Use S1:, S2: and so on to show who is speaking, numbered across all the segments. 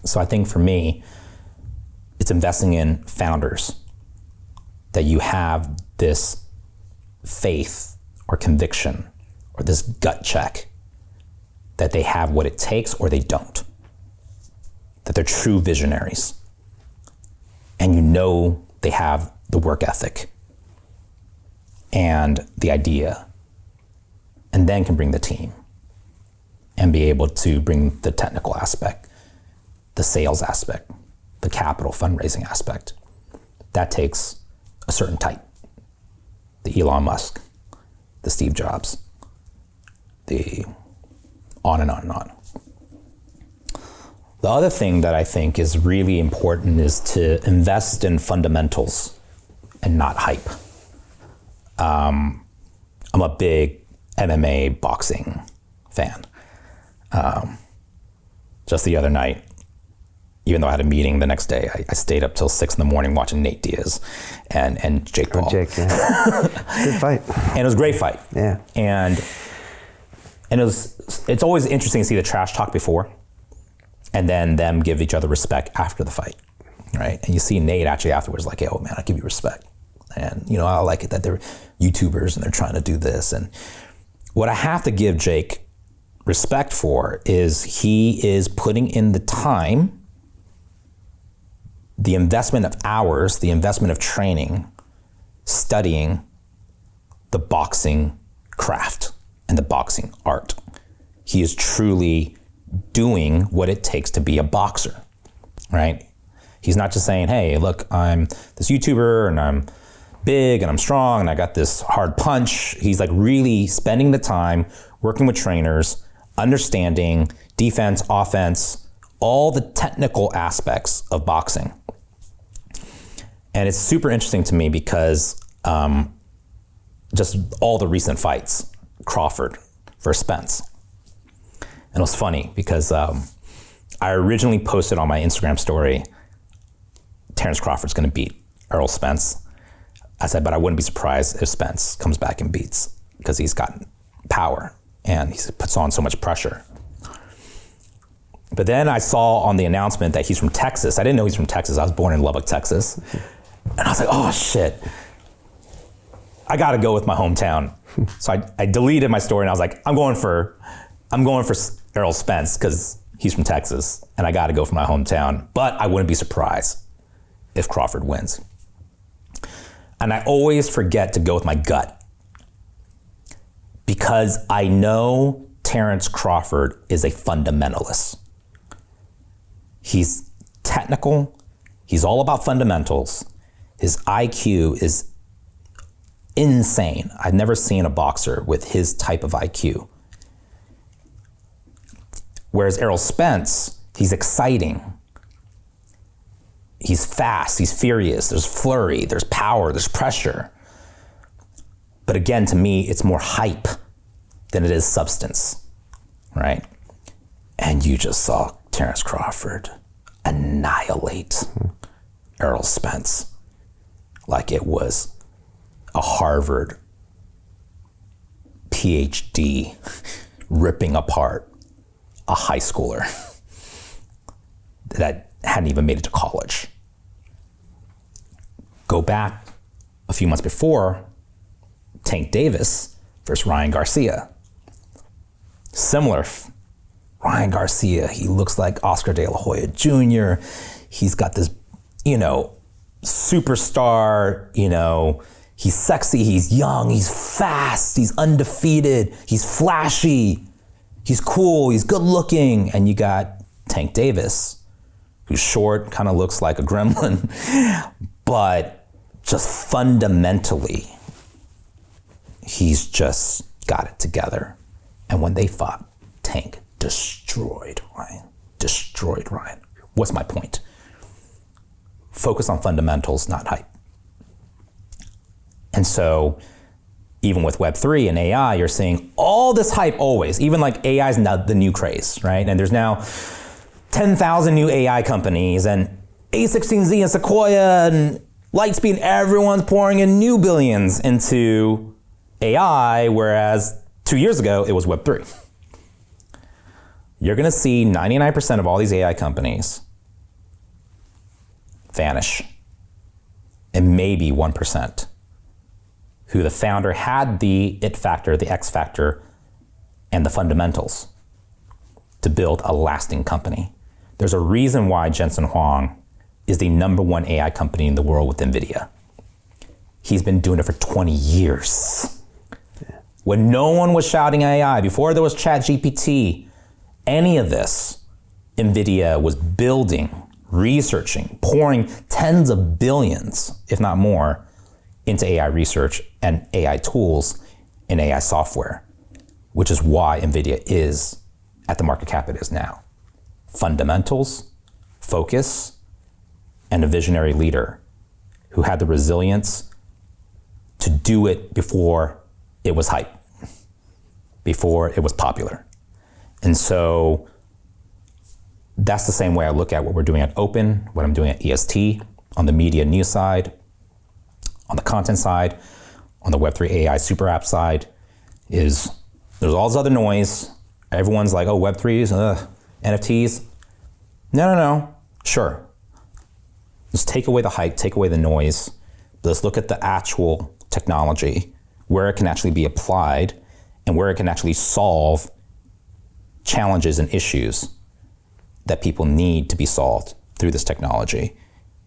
S1: So I think for me, it's investing in founders, that you have this faith or conviction or this gut check that they have what it takes or they don't, that they're true visionaries, and you know they have the work ethic and the idea, and then can bring the team and be able to bring the technical aspect, the sales aspect, the capital fundraising aspect. That takes a certain type. The Elon Musk, the Steve Jobs, the on and on and on. The other thing that I think is really important is to invest in fundamentals and not hype. I'm a big MMA boxing fan. Just the other night, even though I had a meeting the next day, I stayed up till 6 a.m. watching Nate Diaz and Jake Paul.
S2: Jake, yeah. Good fight.
S1: And it was a great fight.
S2: Yeah.
S1: And it's always interesting to see the trash talk before and then them give each other respect after the fight, right? And you see Nate actually afterwards like, hey, oh man, I give you respect. And I like it that they're YouTubers and they're trying to do this. And what I have to give Jake respect for is he is putting in the time, the investment of hours, the investment of training, studying the boxing craft and the boxing art. He is truly doing what it takes to be a boxer, right? He's not just saying, hey, look, I'm this YouTuber and I'm big and I'm strong and I got this hard punch. He's like really spending the time working with trainers, understanding defense, offense, all the technical aspects of boxing. And it's super interesting to me because just all the recent fights, Crawford versus Spence. And it was funny because I originally posted on my Instagram story, Terrence Crawford's gonna beat Errol Spence. I said, but I wouldn't be surprised if Spence comes back and beats because he's got power and he puts on so much pressure. But then I saw on the announcement that he's from Texas. I didn't know he's from Texas. I was born in Lubbock, Texas. And I was like, oh shit, I gotta go with my hometown. So I deleted my story and I was like, I'm going for Errol Spence because he's from Texas and I gotta go for my hometown. But I wouldn't be surprised if Crawford wins. And I always forget to go with my gut because I know Terrence Crawford is a fundamentalist. He's technical. He's all about fundamentals. His IQ is insane. I've never seen a boxer with his type of IQ. Whereas Errol Spence, he's exciting. He's fast, he's furious, there's flurry, there's power, there's pressure. But again, to me, it's more hype than it is substance, right? And you just saw Terrence Crawford annihilate Errol Spence like it was a Harvard PhD ripping apart a high schooler that hadn't even made it to college. Go back a few months before, Tank Davis versus Ryan Garcia. Similar. Ryan Garcia, he looks like Oscar De La Hoya Jr. He's got this, superstar, he's sexy, he's young, he's fast, he's undefeated, he's flashy, he's cool, he's good looking. And you got Tank Davis, who's short, kind of looks like a gremlin, but just fundamentally, he's just got it together. And when they fought, Tank destroyed Ryan. What's my point? Focus on fundamentals, not hype. And so, even with Web3 and AI, you're seeing all this hype always, even like AI is now the new craze, right? And there's now 10,000 new AI companies and A16Z and Sequoia and Lightspeed, everyone's pouring in new billions into AI, whereas 2 years ago, it was Web3. You're gonna see 99% of all these AI companies vanish. And maybe 1% who the founder had the it factor, the X factor, and the fundamentals to build a lasting company. There's a reason why Jensen Huang is the #1 AI company in the world with NVIDIA. He's been doing it for 20 years. Yeah. When no one was shouting AI, before there was ChatGPT, any of this, NVIDIA was building, researching, pouring tens of billions, if not more, into AI research and AI tools and AI software, which is why NVIDIA is at the market cap it is now. Fundamentals, focus, and a visionary leader who had the resilience to do it before it was hype, before it was popular. And so that's the same way I look at what we're doing at Open, what I'm doing at EST, on the media news side, on the content side, on the Web3 AI super app side, is there's all this other noise. Everyone's like, oh, Web3s, NFTs. No. Sure. Let's take away the hype, take away the noise. Let's look at the actual technology, where it can actually be applied and where it can actually solve challenges and issues that people need to be solved through this technology.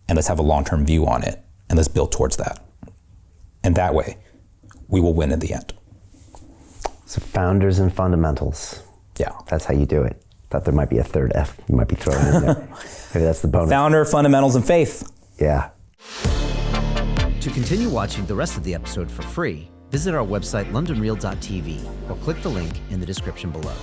S1: And let's have a long-term view on it, and let's build towards that. And that way, we will win in the end.
S2: So founders and fundamentals.
S1: Yeah.
S2: That's how you do it. Thought there might be a third F you might be throwing in there. Maybe that's the bonus.
S1: Founder, fundamentals, and faith.
S2: Yeah.
S3: To continue watching the rest of the episode for free, visit our website londonreal.tv or click the link in the description below.